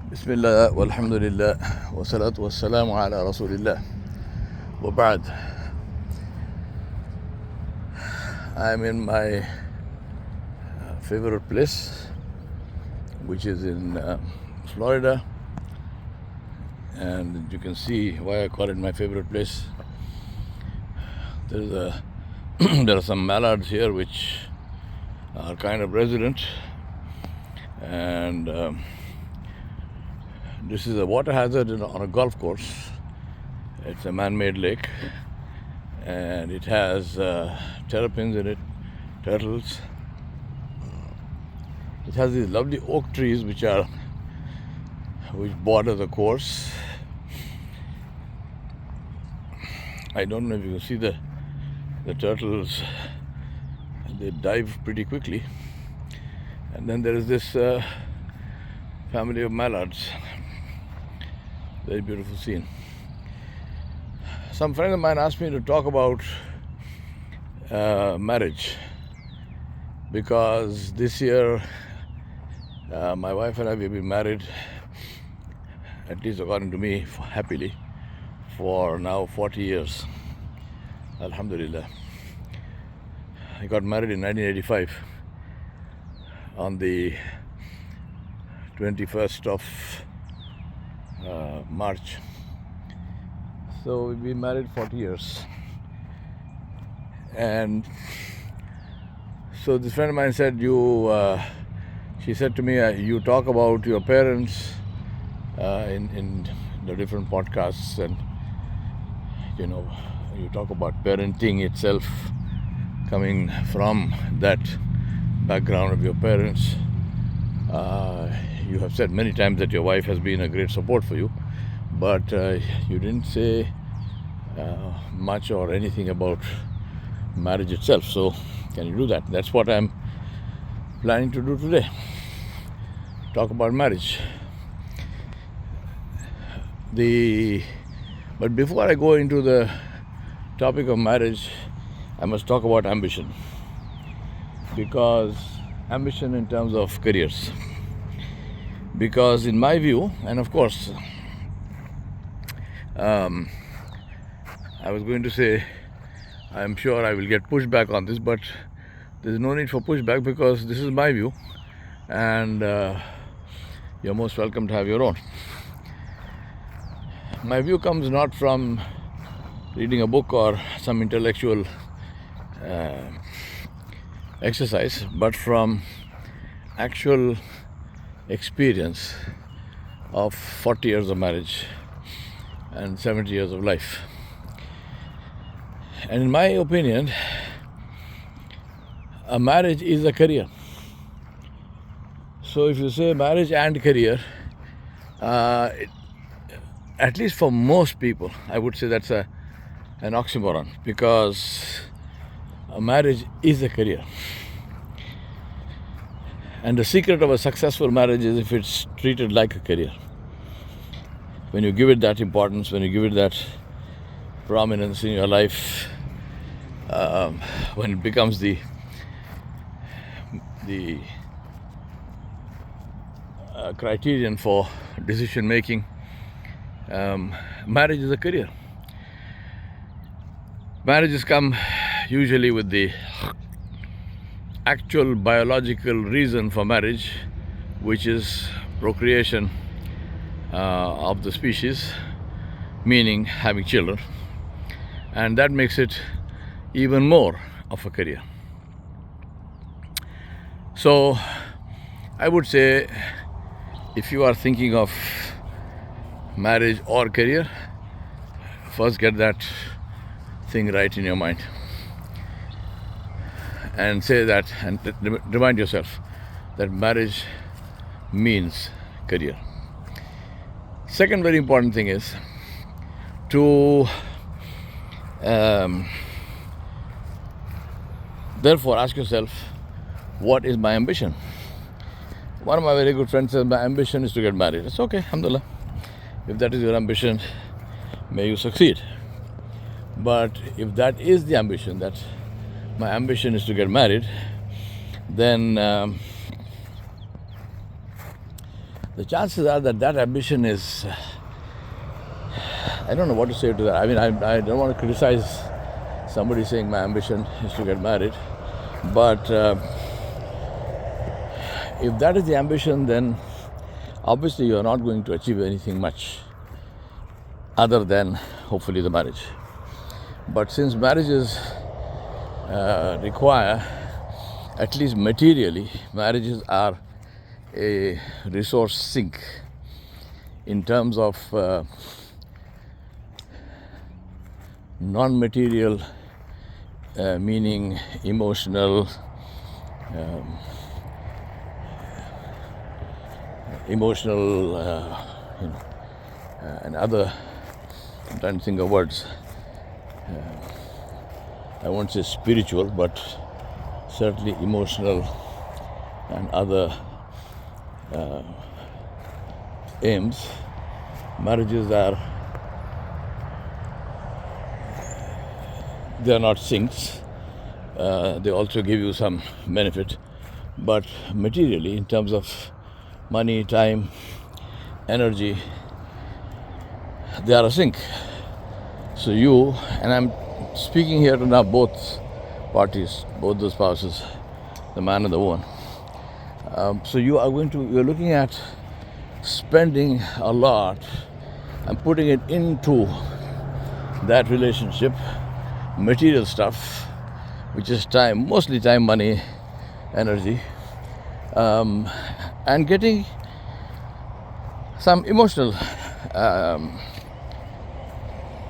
بسم الله والحمد لله والصلاة والسلام على رسول الله وبعد. I'm in my favorite place, which is in Florida, and you can see why I call it my favorite place. There are some mallards here which are kind of resident, and this is a water hazard on a golf course. It's a man-made lake, and it has terrapins in it, turtles. It has these lovely oak trees which border the course. I don't know if you can see the turtles. They dive pretty quickly. And then there is this family of mallards. Very beautiful scene. Some friend of mine asked me to talk about marriage, because this year my wife and I will be married, at least according to me, happily, for now 40 years. Alhamdulillah. I got married in 1985 on the 21st of March. So we've been married 40 years. And so this friend of mine said, she said to me, you talk about your parents in the different podcasts, and you talk about parenting itself, coming from that background of your parents. You have said many times that your wife has been a great support for you, but you didn't say much or anything about marriage itself. So can you do that? That's what I'm planning to do today. Talk about marriage. But before I go into the topic of marriage, I must talk about ambition. Because ambition in terms of careers. Because in my view, and of course, I was going to say, I'm sure I will get pushback on this, but there's no need for pushback because this is my view, and you're most welcome to have your own. My view comes not from reading a book or some intellectual exercise, but from actual experience of 40 years of marriage and 70 years of life. And in my opinion, a marriage is a career. So if you say marriage and career, at least for most people, I would say that's an oxymoron, because a marriage is a career. And the secret of a successful marriage is if it's treated like a career. When you give it that importance, when you give it that prominence in your life, when it becomes the criterion for decision making, marriage is a career. Marriages come usually with the actual biological reason for marriage, which is procreation of the species, meaning having children, and that makes it even more of a career. So I would say, if you are thinking of marriage or career, first get that thing right in your mind and say that, and remind yourself that marriage means career. Second very important thing is to therefore ask yourself, what is my ambition? One of my very good friends says, my ambition is to get married. It's okay, alhamdulillah. If that is your ambition, may you succeed. But if that is the ambition, that my ambition is to get married, then the chances are that that ambition is, I don't know what to say to that. I mean, I don't want to criticize somebody saying my ambition is to get married, but if that is the ambition, then obviously you are not going to achieve anything much other than hopefully the marriage. But since marriages require, at least materially, marriages are a resource sink in terms of non-material, meaning emotional, and other, I'm trying to think of words, I won't say spiritual, but certainly emotional and other aims. Marriages are, they are not sinks. They also give you some benefit, but materially, in terms of money, time, energy, they are a sink. So you, and I'm speaking here to now both parties, both the spouses, the man and the woman. So you're looking at spending a lot and putting it into that relationship, material stuff, which is time, mostly time, money, energy, and getting some emotional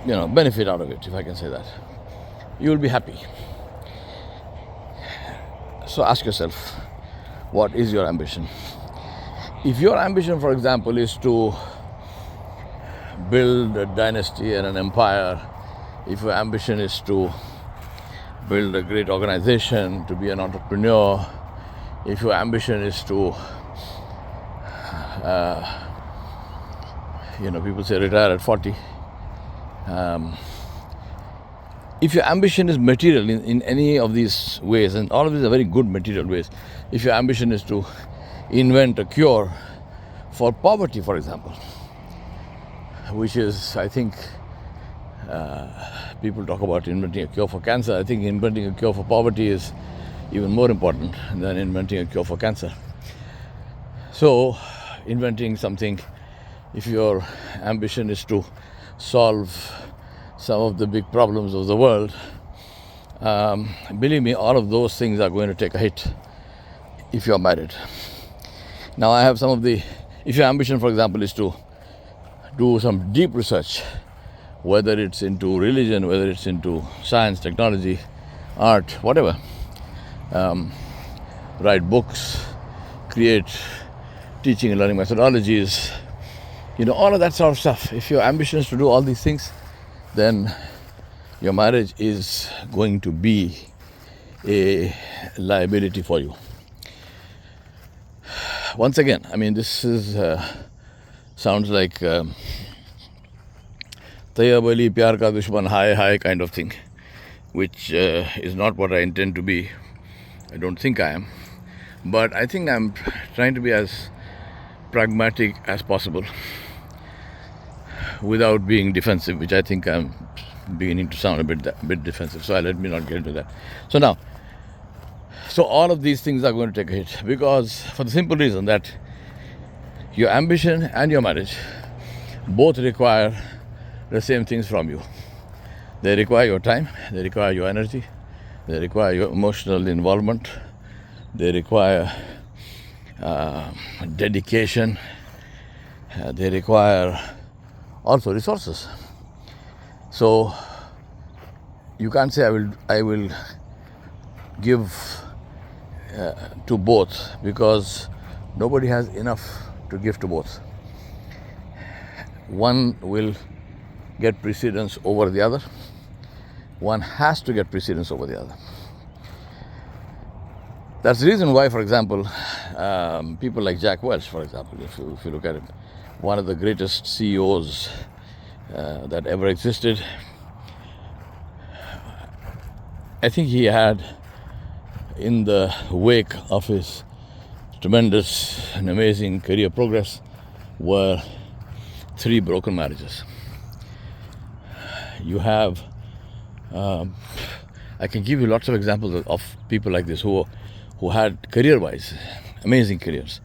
benefit out of it, if I can say that. You will be happy. So ask yourself, what is your ambition? If your ambition, for example, is to build a dynasty and an empire, if your ambition is to build a great organization, to be an entrepreneur, if your ambition is to, people say retire at 40, if your ambition is material in any of these ways, and all of these are very good material ways, if your ambition is to invent a cure for poverty, for example, which is, I think, people talk about inventing a cure for cancer. I think inventing a cure for poverty is even more important than inventing a cure for cancer. So, inventing something, if your ambition is to solve some of the big problems of the world, believe me, all of those things are going to take a hit if you're married. Now, I have if your ambition, for example, is to do some deep research, whether it's into religion, whether it's into science, technology, art, whatever, write books, create teaching and learning methodologies, all of that sort of stuff. If your ambition is to do all these things, then your marriage is going to be a liability for you. Once again, I mean, this is sounds like Tayyab Ali Pyar Ka Dushman Hai kind of thing, which is not what I intend to be. I don't think I am. But I think I'm trying to be as pragmatic as possible without being defensive, which I think I'm beginning to sound a bit defensive. So let me not get into that. So all of these things are going to take a hit, because for the simple reason that your ambition and your marriage both require the same things from you. They require your time, they require your energy, they require your emotional involvement, they require dedication, they require also resources. So you can't say I will give to both, because nobody has enough to give to both. One will get precedence over the other. One has to get precedence over the other. That's the reason why, for example, people like Jack Welch, for example, if you look at it, one of the greatest CEOs that ever existed, I think he had, in the wake of his tremendous and amazing career progress, were 3 broken marriages. You have, I can give you lots of examples of people like this who had career-wise amazing careers,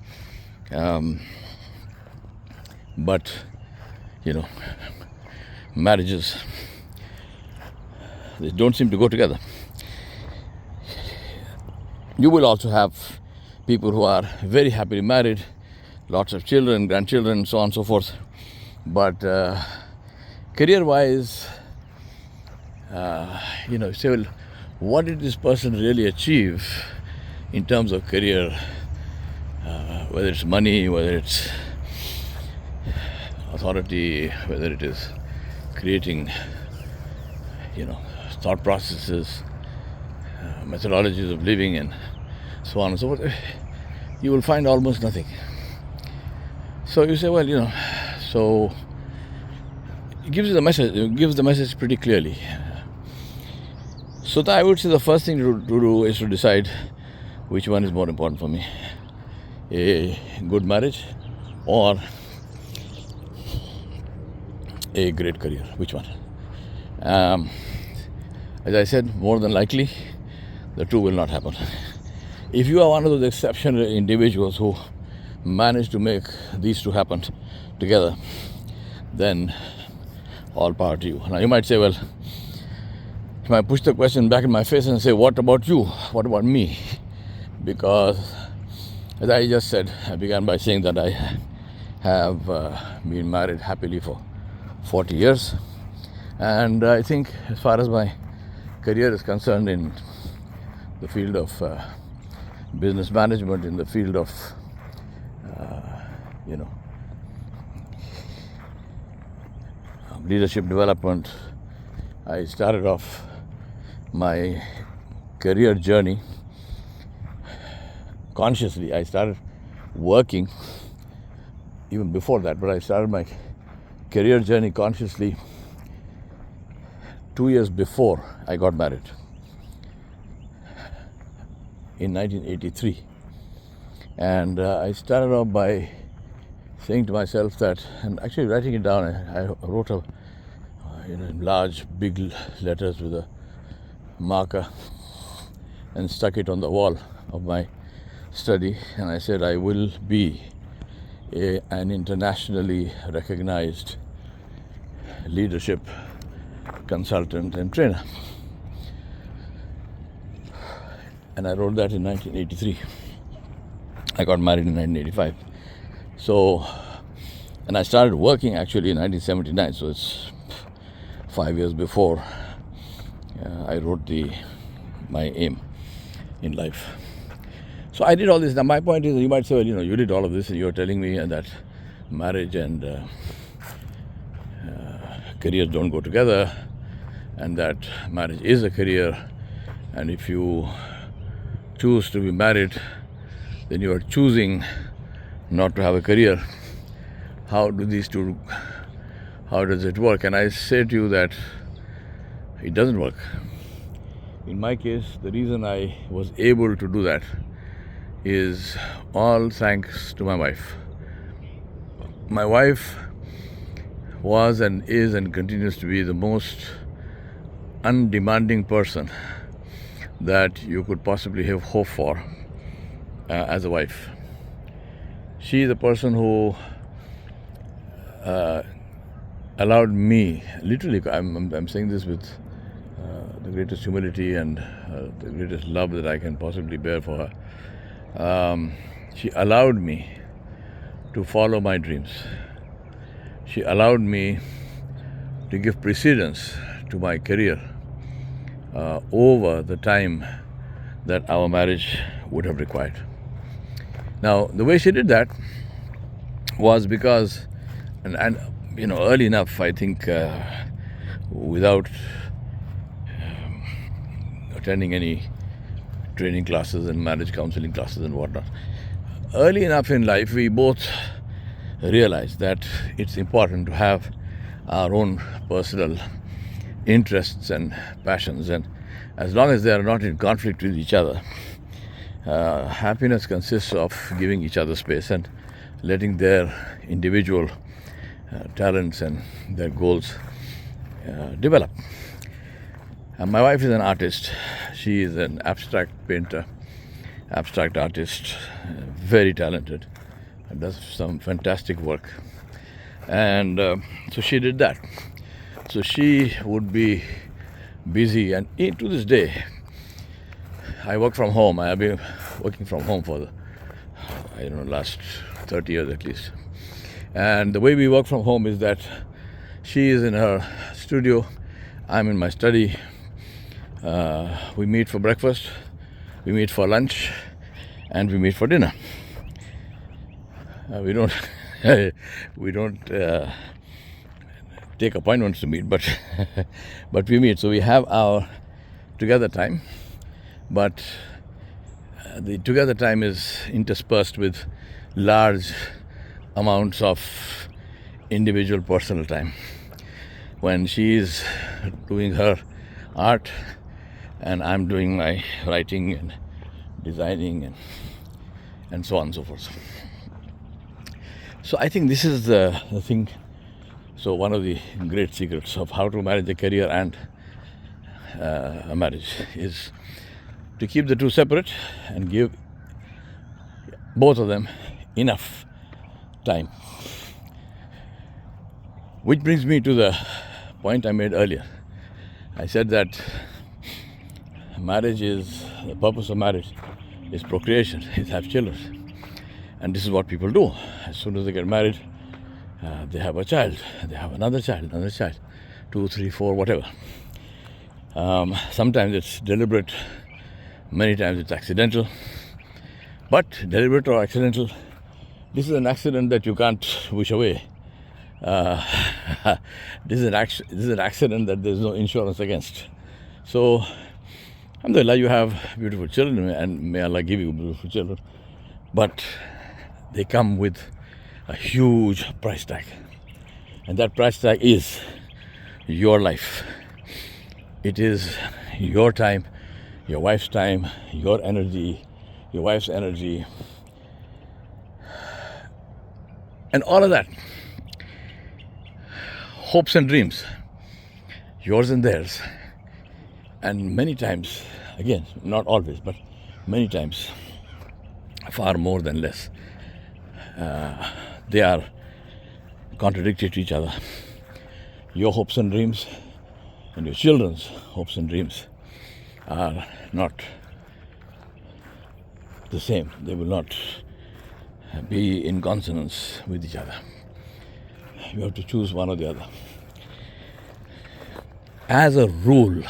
but marriages, they don't seem to go together. You will also have people who are very happily married, lots of children, grandchildren, so on and so forth, but career-wise, you say, well, what did this person really achieve in terms of career, whether it's money, whether it's authority, whether it is creating, thought processes, methodologies of living, and so on and so forth. You will find almost nothing. So you say, well, so it gives you the message. It gives the message pretty clearly. So I would say the first thing to do is to decide which one is more important for me: a good marriage or a great career. Which one? As I said, more than likely, the two will not happen. If you are one of those exceptional individuals who manage to make these two happen together, then all power to you. Now you might say, well, you might push the question back in my face and say, what about you? What about me? Because, as I just said, I began by saying that I have been married happily for 40 years. And I think as far as my career is concerned in the field of business management, in the field of, leadership development, I started off my career journey consciously. I started working even before that, but I started my career journey consciously 2 years before I got married, in 1983. And I started off by saying to myself that, and actually writing it down, I wrote in large, big letters with a marker and stuck it on the wall of my study, and I said, I will be an internationally recognized leadership consultant and trainer. And I wrote that in 1983. I got married in 1985. So, and I started working actually in 1979, so it's 5 years before I wrote my aim in life. So I did all this. Now my point is, you might say, well, you did all of this and you're telling me that marriage and careers don't go together, and that marriage is a career, and if you choose to be married, then you are choosing not to have a career. How does it work? And I say to you that it doesn't work. In my case, the reason I was able to do that is all thanks to my wife. My wife was and is and continues to be the most undemanding person that you could possibly have hope for as a wife. She is the person who allowed me, literally, I'm saying this with the greatest humility and the greatest love that I can possibly bear for her. She allowed me to follow my dreams. She allowed me to give precedence to my career over the time that our marriage would have required. Now, the way she did that was because, and early enough, I think, without attending any training classes and marriage counseling classes and whatnot, early enough in life, we both realized that it's important to have our own personal interests and passions, and as long as they are not in conflict with each other, happiness consists of giving each other space. And letting their individual talents and their goals develop. And my wife is an artist. She is an abstract painter, abstract artist, very talented, and does some fantastic work. And so she did that. So she would be busy, and to this day, I work from home. I have been working from home for last 30 years at least. And the way we work from home is that she is in her studio, I'm in my study. We meet for breakfast, we meet for lunch, and we meet for dinner. We don't take appointments to meet, but but we meet. So we have our together time, but the together time is interspersed with large amounts of individual personal time. When she is doing her art and I'm doing my writing and designing and so on and so forth. So I think this is the thing. So one of the great secrets of how to manage a career and a marriage is to keep the two separate and give both of them enough time. Which brings me to the point I made earlier. I said that the purpose of marriage is procreation, is have children. And this is what people do. As soon as they get married, they have a child, they have another child, 2, 3, 4, whatever. Sometimes it's deliberate, many times it's accidental. But deliberate or accidental, this is an accident that you can't wish away. This is an accident that there's no insurance against. So, alhamdulillah, you have beautiful children, and may Allah give you beautiful children. But they come with a huge price tag. And that price tag is your life. It is your time, your wife's time, your energy, your wife's energy, and all of that. Hopes and dreams, yours and theirs. And many times, again, not always, but many times, far more than less, they are contradictory to each other. Your hopes and dreams and your children's hopes and dreams are not the same. They will not be in consonance with each other. You have to choose one or the other. As a rule,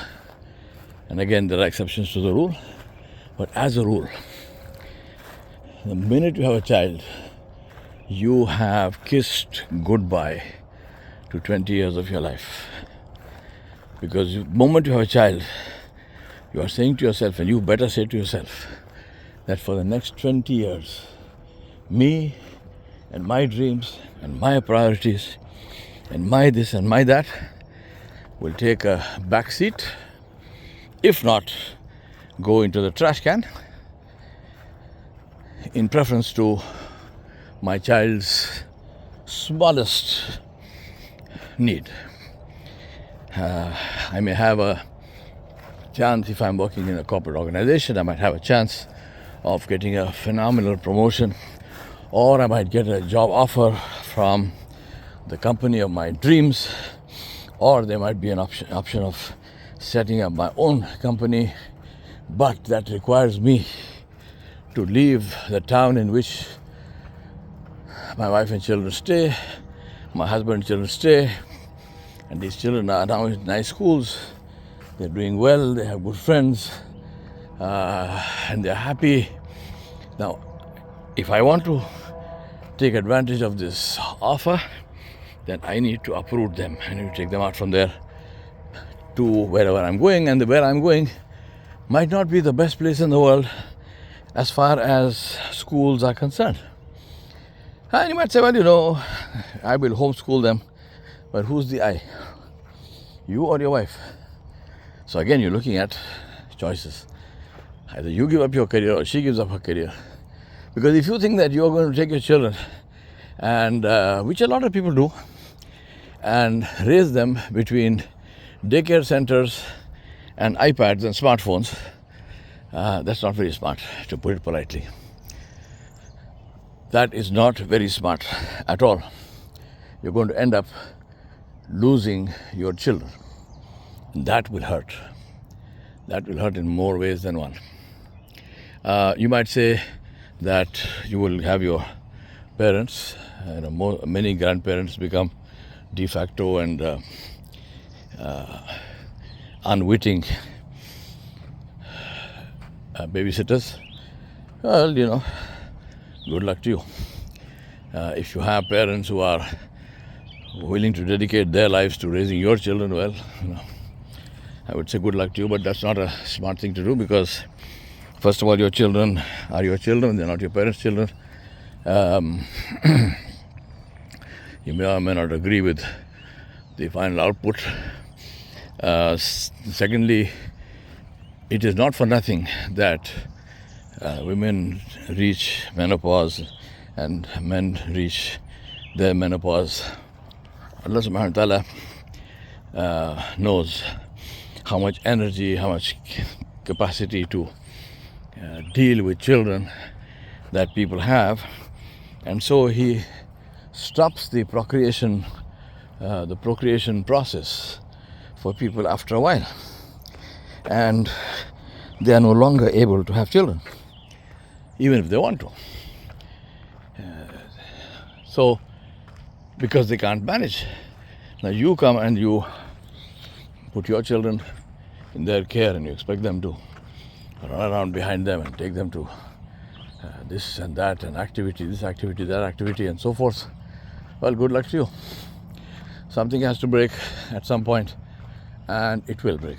and again there are exceptions to the rule, but as a rule, the minute you have a child, you have kissed goodbye to 20 years of your life. Because the moment you have a child, you are saying to yourself, and you better say to yourself, that for the next 20 years, me and my dreams and my priorities and my this and my that will take a back seat, if not go into the trash can, in preference to my child's smallest need. I may have a chance, if I'm working in a corporate organization, I might have a chance of getting a phenomenal promotion, or I might get a job offer from the company of my dreams, or there might be an option of setting up my own company, but that requires me to leave the town in which my wife and children stay, my husband and children stay, and these children are now in nice schools, they're doing well, they have good friends, and they're happy. Now, if I want to take advantage of this offer, then I need to uproot them. I need to take them out from there to wherever I'm going, and where I'm going might not be the best place in the world as far as schools are concerned. And you might say, well, I will homeschool them, but who's the I? You or your wife? So again, you're looking at choices. Either you give up your career or she gives up her career. Because if you think that you're going to take your children and which a lot of people do, and raise them between daycare centers and iPads and smartphones. That's not very smart, to put it politely. That is not very smart at all. You're going to end up losing your children. That will hurt. That will hurt in more ways than one. You might say that you will have your parents, many grandparents become de facto and unwitting babysitters. Well, good luck to you. If you have parents who are willing to dedicate their lives to raising your children, well, I would say good luck to you, but that's not a smart thing to do, because first of all, your children are your children, they're not your parents' children. You may or may not agree with the final output. Secondly, it is not for nothing that women reach menopause and men reach their menopause. Allah subhanahu wa ta'ala knows how much energy, how much capacity to deal with children that people have, and so He stops the procreation process for people after a while, and they are no longer able to have children, even if they want to. So, because they can't manage. Now you come and you put your children in their care, and you expect them to run around behind them and take them to this and that and activity, this activity, that activity, and so forth. Well, good luck to you. Something has to break at some point, and it will break.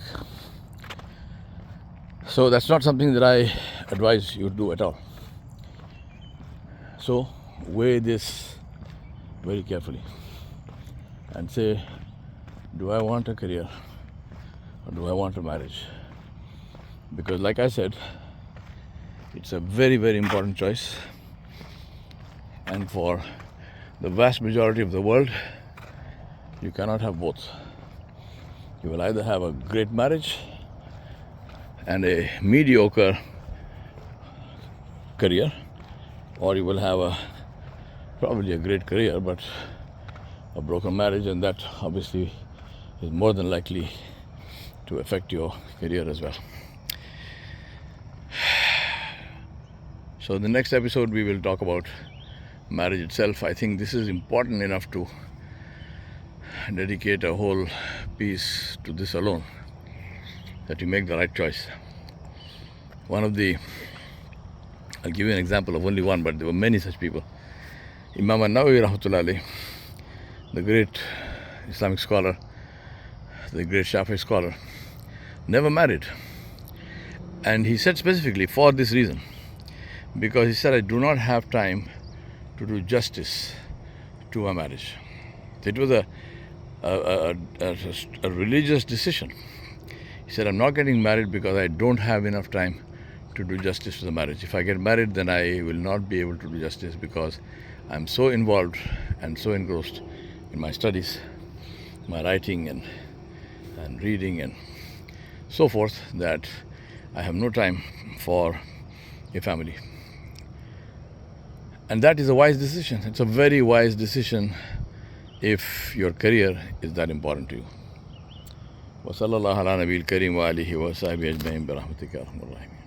So that's not something that I advise you to do at all. So weigh this very carefully and say, do I want a career or do I want a marriage? Because like I said, it's a very, very important choice, and for the vast majority of the world, you cannot have both. You will either have a great marriage and a mediocre career, or you will have probably a great career but a broken marriage, and that obviously is more than likely to affect your career as well. So the next episode we will talk about marriage itself. I think this is important enough to dedicate a whole piece to this alone, that you make the right choice. I'll give you an example of only one, but there were many such people. Imam an-Nawawi rahmatullah alayh, the great Islamic scholar, the great Shafi'i scholar, never married. And he said specifically for this reason, because he said, I do not have time to do justice to my marriage. It was a religious decision. He said, I'm not getting married because I don't have enough time to do justice to the marriage. If I get married, then I will not be able to do justice, because I'm so involved and so engrossed in my studies, my writing and reading and so forth, that I have no time for a family. And that is a wise decision. It's a very wise decision if your career is that important to you. وصلى الله على نبي الكريم وآله وصحبه أجمعين برحمتك يا أرحم الراحمين.